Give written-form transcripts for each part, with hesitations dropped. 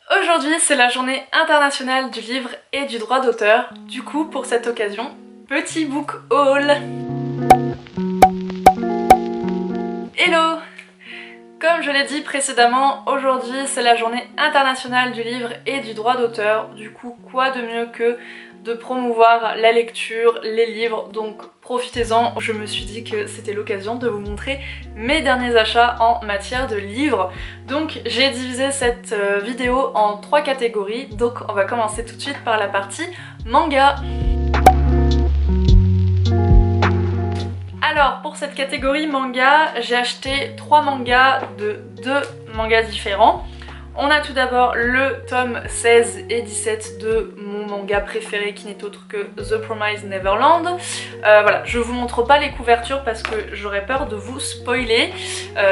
Aujourd'hui, c'est la journée internationale du livre et du droit d'auteur. Du coup, pour cette occasion, petit book haul. Hello! Comme je l'ai dit précédemment, aujourd'hui c'est la journée internationale du livre et du droit d'auteur. Du coup, quoi de mieux que de promouvoir la lecture, les livres, donc profitez-en. Je me suis dit que c'était l'occasion de vous montrer mes derniers achats en matière de livres. Donc j'ai divisé cette vidéo en 3 catégories, donc on va commencer tout de suite par la partie manga. Alors pour cette catégorie manga, j'ai acheté 3 mangas de 2 mangas différents. On a tout d'abord le tome 16 et 17 de mon manga préféré qui n'est autre que The Promised Neverland. Voilà, je vous montre pas les couvertures parce que j'aurais peur de vous spoiler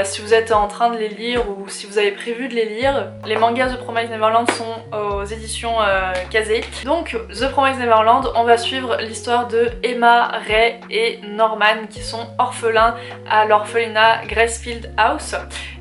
si vous êtes en train de les lire ou si vous avez prévu de les lire. Les mangas The Promised Neverland sont aux éditions Kazé. Donc The Promised Neverland, on va suivre l'histoire de Emma, Ray et Norman qui sont orphelins à l'orphelinat Gracefield House.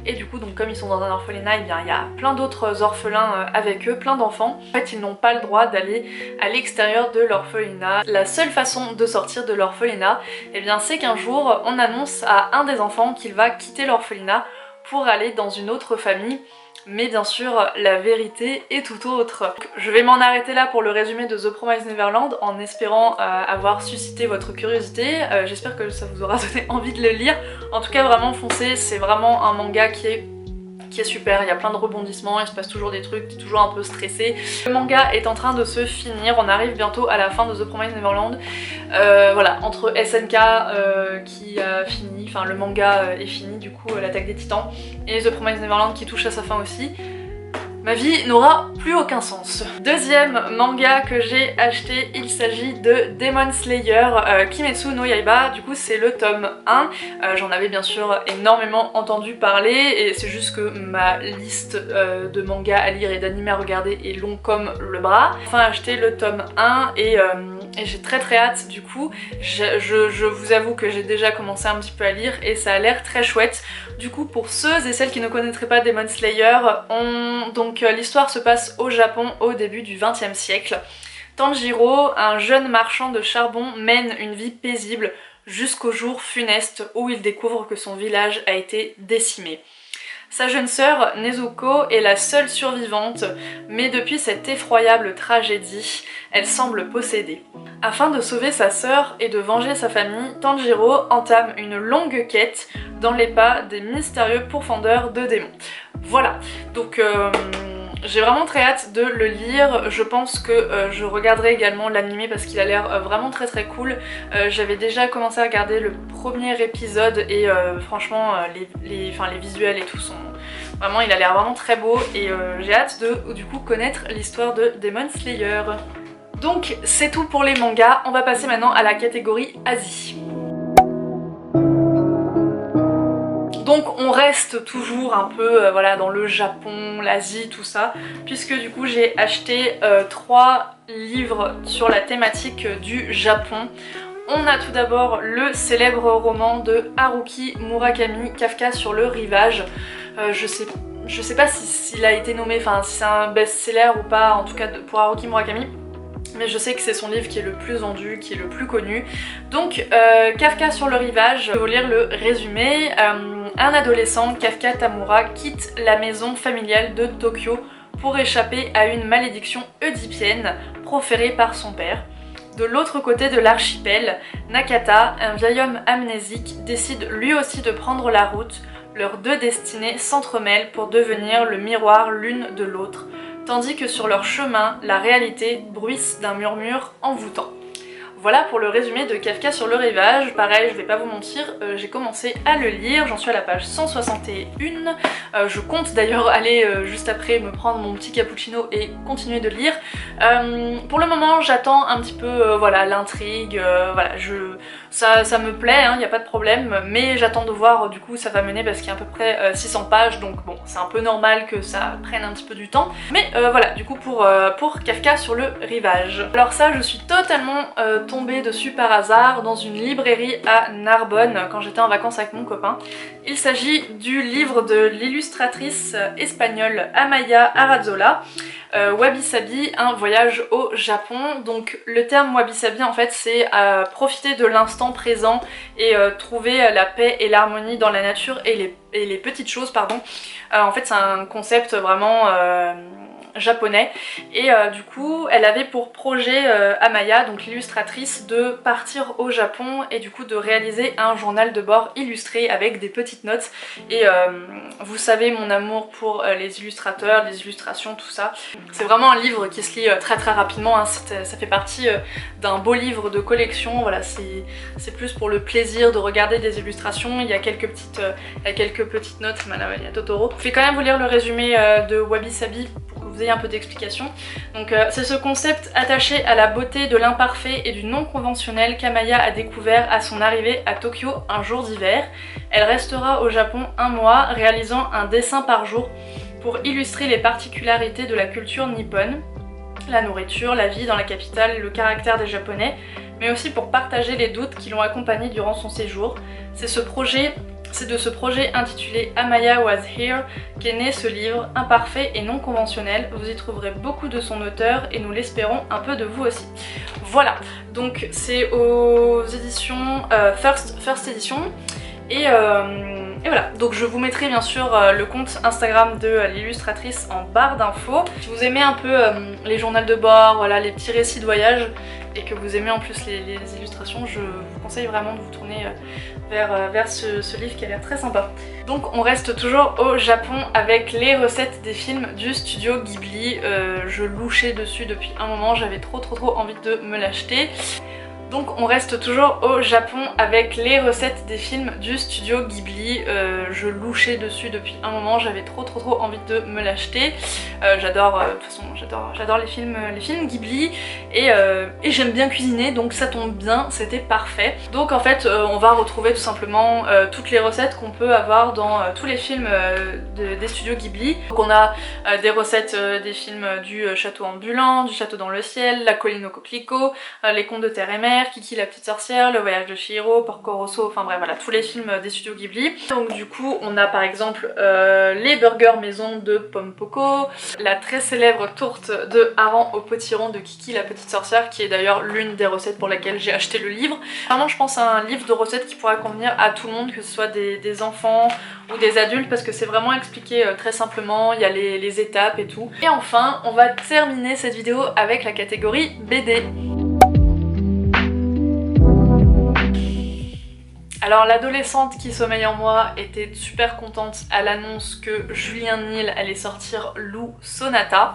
Et du coup, donc comme ils sont dans un orphelinat, eh bien il y a plein d'autres orphelins avec eux, plein d'enfants. En fait, ils n'ont pas le droit d'aller à l'extérieur de l'orphelinat. La seule façon de sortir de l'orphelinat, eh bien c'est qu'un jour, on annonce à un des enfants qu'il va quitter l'orphelinat pour aller dans une autre famille. Mais bien sûr, la vérité est tout autre. Je vais m'en arrêter là pour le résumé de The Promised Neverland en espérant avoir suscité votre curiosité. J'espère que ça vous aura donné envie de le lire. En tout cas, vraiment foncez, c'est vraiment un manga qui est super, il y a plein de rebondissements, il se passe toujours des trucs, t'es toujours un peu stressé. Le manga est en train de se finir, on arrive bientôt à la fin de The Promised Neverland. Voilà, entre SNK qui a fini, enfin le manga est fini du coup, l'attaque des titans, et The Promised Neverland qui touche à sa fin aussi. Ma vie n'aura plus aucun sens. Deuxième manga que j'ai acheté, il s'agit de Demon Slayer Kimetsu no Yaiba. Du coup c'est le tome 1. J'en avais bien sûr énormément entendu parler et c'est juste que ma liste de mangas à lire et d'anime à regarder est long comme le bras. Enfin acheté le tome 1 et j'ai très hâte du coup. Je vous avoue que j'ai déjà commencé un petit peu à lire et ça a l'air très chouette. Du coup pour ceux et celles qui ne connaîtraient pas Demon Slayer, l'histoire se passe au Japon au début du XXe siècle. Tanjiro, un jeune marchand de charbon, mène une vie paisible jusqu'au jour funeste où il découvre que son village a été décimé. Sa jeune sœur, Nezuko, est la seule survivante, mais depuis cette effroyable tragédie, elle semble possédée. Afin de sauver sa sœur et de venger sa famille, Tanjiro entame une longue quête dans les pas des mystérieux pourfendeurs de démons. Voilà, donc j'ai vraiment très hâte de le lire. Je pense que je regarderai également l'anime parce qu'il a l'air vraiment très cool. J'avais déjà commencé à regarder le premier épisode et franchement les visuels et tout sont... Vraiment, il a l'air vraiment très beau et j'ai hâte de du coup connaître l'histoire de Demon Slayer. Donc c'est tout pour les mangas, on va passer maintenant à la catégorie Asie. Donc on reste toujours un peu voilà, dans le Japon, l'Asie, tout ça, puisque du coup j'ai acheté 3 livres sur la thématique du Japon. On a tout d'abord le célèbre roman de Haruki Murakami, Kafka sur le rivage. Je sais pas s'il a été nommé, enfin si c'est un best-seller ou pas, en tout cas pour Haruki Murakami. Mais je sais que c'est son livre qui est le plus vendu, qui est le plus connu. Donc Kafka sur le rivage, je vais vous lire le résumé. Un adolescent, Kafka Tamura, quitte la maison familiale de Tokyo pour échapper à une malédiction oedipienne proférée par son père. De l'autre côté de l'archipel, Nakata, un vieil homme amnésique, décide lui aussi de prendre la route. Leurs deux destinées s'entremêlent pour devenir le miroir l'une de l'autre, tandis que sur leur chemin, la réalité bruisse d'un murmure envoûtant. Voilà pour le résumé de Kafka sur le rivage. Pareil, je vais pas vous mentir, j'ai commencé à le lire, j'en suis à la page 161. Je compte d'ailleurs aller juste après me prendre mon petit cappuccino et continuer de lire. Pour le moment, j'attends un petit peu voilà, l'intrigue, voilà, ça me plaît, il n'y a pas de problème, mais j'attends de voir du coup ça va mener parce qu'il y a à peu près 600 pages, donc bon, c'est un peu normal que ça prenne un petit peu du temps. Mais voilà, du coup pour Kafka sur le rivage. Alors ça, je suis totalement tombée dessus par hasard dans une librairie à Narbonne quand j'étais en vacances avec mon copain. Il s'agit du livre de l'illustratrice espagnole Amaya Arrazola, Wabi Sabi, un voyage au Japon. Donc le terme Wabi Sabi en fait c'est profiter de l'instant présent et trouver la paix et l'harmonie dans la nature et les petites choses, pardon. En fait c'est un concept vraiment japonais et du coup elle avait pour projet Amaya, donc l'illustratrice, de partir au Japon et du coup de réaliser un journal de bord illustré avec des petites notes et vous savez mon amour pour les illustrateurs, les illustrations, tout ça. C'est vraiment un livre qui se lit très rapidement, hein. Ça fait partie d'un beau livre de collection, voilà, c'est plus pour le plaisir de regarder des illustrations. Il y a quelques petites notes, il y a Totoro. Je vais quand même vous lire le résumé de Wabi Sabi pour que vous ayez un peu d'explication. Donc c'est ce concept attaché à la beauté de l'imparfait et du non conventionnel qu'Amaya a découvert à son arrivée à Tokyo un jour d'hiver. Elle restera au Japon un mois, réalisant un dessin par jour pour illustrer les particularités de la culture nippone, la nourriture, la vie dans la capitale, le caractère des Japonais, mais aussi pour partager les doutes qui l'ont accompagnée durant son séjour. C'est de ce projet intitulé Amaya Was Here qu'est né ce livre imparfait et non conventionnel. Vous y trouverez beaucoup de son auteur et nous l'espérons un peu de vous aussi. Voilà, donc c'est aux éditions First Edition et voilà, donc je vous mettrai bien sûr le compte Instagram de l'illustratrice en barre d'infos. Si vous aimez un peu les journaux de bord, voilà, les petits récits de voyage et que vous aimez en plus les illustrations, je vous conseille vraiment de vous tourner vers ce livre qui a l'air très sympa. Donc on reste toujours au Japon avec les recettes des films du studio Ghibli. Je louchais dessus depuis un moment, j'avais trop envie de me l'acheter. Donc on reste toujours au Japon avec les recettes des films du studio Ghibli. Je louchais dessus depuis un moment, j'avais trop envie de me l'acheter. J'adore, de toute façon j'adore les films Ghibli et j'aime bien cuisiner, donc ça tombe bien, c'était parfait. Donc en fait on va retrouver tout simplement toutes les recettes qu'on peut avoir dans tous les films des studios Ghibli. Donc on a des recettes des films du château ambulant, du château dans le ciel, la colline aux coquelicots, les contes de terre et mer, Kiki la petite sorcière, le voyage de Chihiro, Porco Rosso, enfin bref voilà, tous les films des studios Ghibli. Donc du coup on a par exemple les burgers maison de Pompoko, la très célèbre tourte de hareng au potiron de Kiki la petite sorcière, qui est d'ailleurs l'une des recettes pour laquelle j'ai acheté le livre. Vraiment je pense à un livre de recettes qui pourra convenir à tout le monde, que ce soit des enfants ou des adultes, parce que c'est vraiment expliqué très simplement, il y a les étapes et tout. Et enfin on va terminer cette vidéo avec la catégorie BD. Alors l'adolescente qui sommeille en moi était super contente à l'annonce que Julien Nil allait sortir Lou Sonata.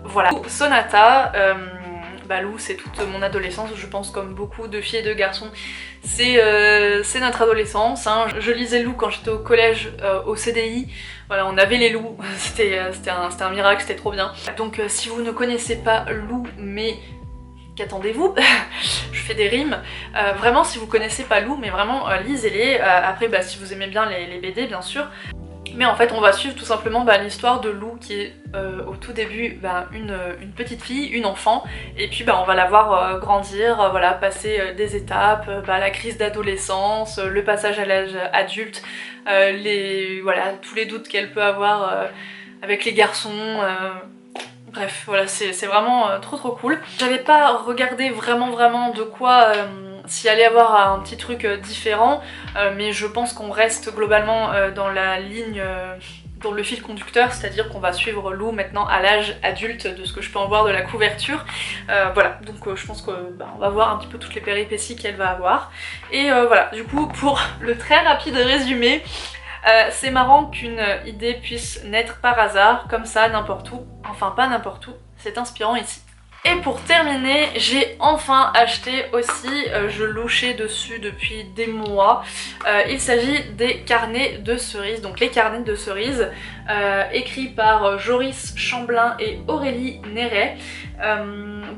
Voilà, Lou Sonata, Lou c'est toute mon adolescence, je pense comme beaucoup de filles et de garçons, c'est notre adolescence, hein. Je lisais Lou quand j'étais au collège, au CDI, voilà on avait les loups, c'était un miracle, c'était trop bien. Donc si vous ne connaissez pas Lou, mais qu'attendez-vous? Je fais des rimes. Vraiment si vous connaissez pas Lou, mais vraiment lisez-les. Après si vous aimez bien les BD bien sûr. Mais en fait on va suivre tout simplement l'histoire de Lou qui est au tout début une petite fille, une enfant, et puis on va la voir grandir, voilà, passer des étapes, la crise d'adolescence, le passage à l'âge adulte, voilà, tous les doutes qu'elle peut avoir avec les garçons. Bref, voilà, c'est vraiment trop cool. J'avais pas regardé vraiment de quoi s'il allait y avoir un petit truc différent, mais je pense qu'on reste globalement dans la ligne, dans le fil conducteur, c'est-à-dire qu'on va suivre Lou maintenant à l'âge adulte, de ce que je peux en voir de la couverture. Voilà, donc je pense qu'on va voir un petit peu toutes les péripéties qu'elle va avoir. Et voilà, du coup pour le très rapide résumé, c'est marrant qu'une idée puisse naître par hasard, comme ça, n'importe où. Enfin, pas n'importe où, c'est inspirant ici. Et pour terminer, j'ai enfin acheté aussi, je louchais dessus depuis des mois, il s'agit des carnets de cerises, donc les carnets de cerises, écrits par Joris Chamblin et Aurélie Néret.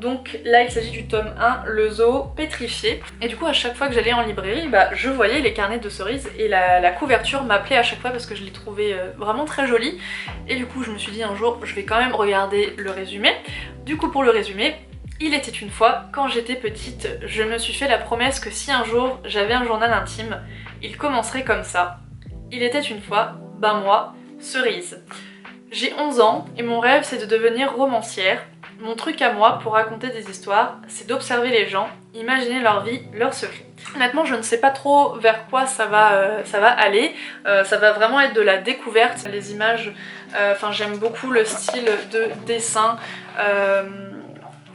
Donc là il s'agit du tome 1, le zoo pétrifié. Et du coup à chaque fois que j'allais en librairie, je voyais les carnets de cerises et la couverture m'appelait à chaque fois parce que je les trouvais vraiment très jolis. Et du coup je me suis dit un jour je vais quand même regarder le résumé. Du coup pour le résumé, Il était une fois, quand j'étais petite, je me suis fait la promesse que si un jour j'avais un journal intime, il commencerait comme ça. Il était une fois, ben moi, Cerise. J'ai 11 ans et mon rêve c'est de devenir romancière. Mon truc à moi pour raconter des histoires, c'est d'observer les gens, imaginer leur vie, leurs secrets. Honnêtement, je ne sais pas trop vers quoi ça va aller. Ça va vraiment être de la découverte. Les images, enfin j'aime beaucoup le style de dessin.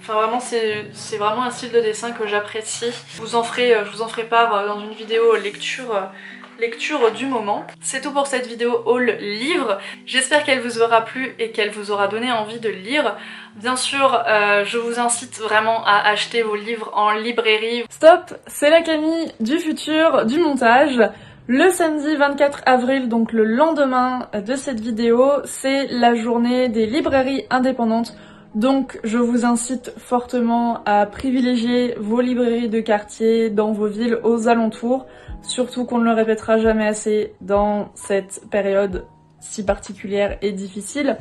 Enfin vraiment c'est vraiment un style de dessin que j'apprécie. Je vous en ferai part dans une vidéo lecture du moment. C'est tout pour cette vidéo haul livre. J'espère qu'elle vous aura plu et qu'elle vous aura donné envie de lire. Bien sûr, je vous incite vraiment à acheter vos livres en librairie. Stop, c'est la Camille du futur du montage. Le samedi 24 avril, donc le lendemain de cette vidéo, c'est la journée des librairies indépendantes. Donc je vous incite fortement à privilégier vos librairies de quartier dans vos villes aux alentours, surtout qu'on ne le répétera jamais assez dans cette période si particulière et difficile.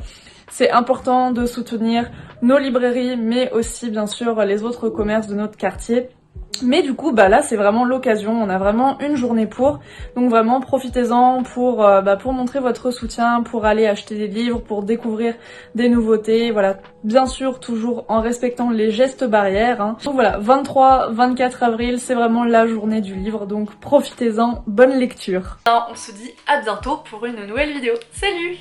C'est important de soutenir nos librairies mais aussi bien sûr les autres commerces de notre quartier. Mais du coup, là c'est vraiment l'occasion, on a vraiment une journée pour, donc vraiment profitez-en pour montrer votre soutien, pour aller acheter des livres, pour découvrir des nouveautés, voilà, bien sûr toujours en respectant les gestes barrières. Hein. Donc voilà, 23-24 avril, c'est vraiment la journée du livre, donc profitez-en, bonne lecture. On se dit à bientôt pour une nouvelle vidéo, salut!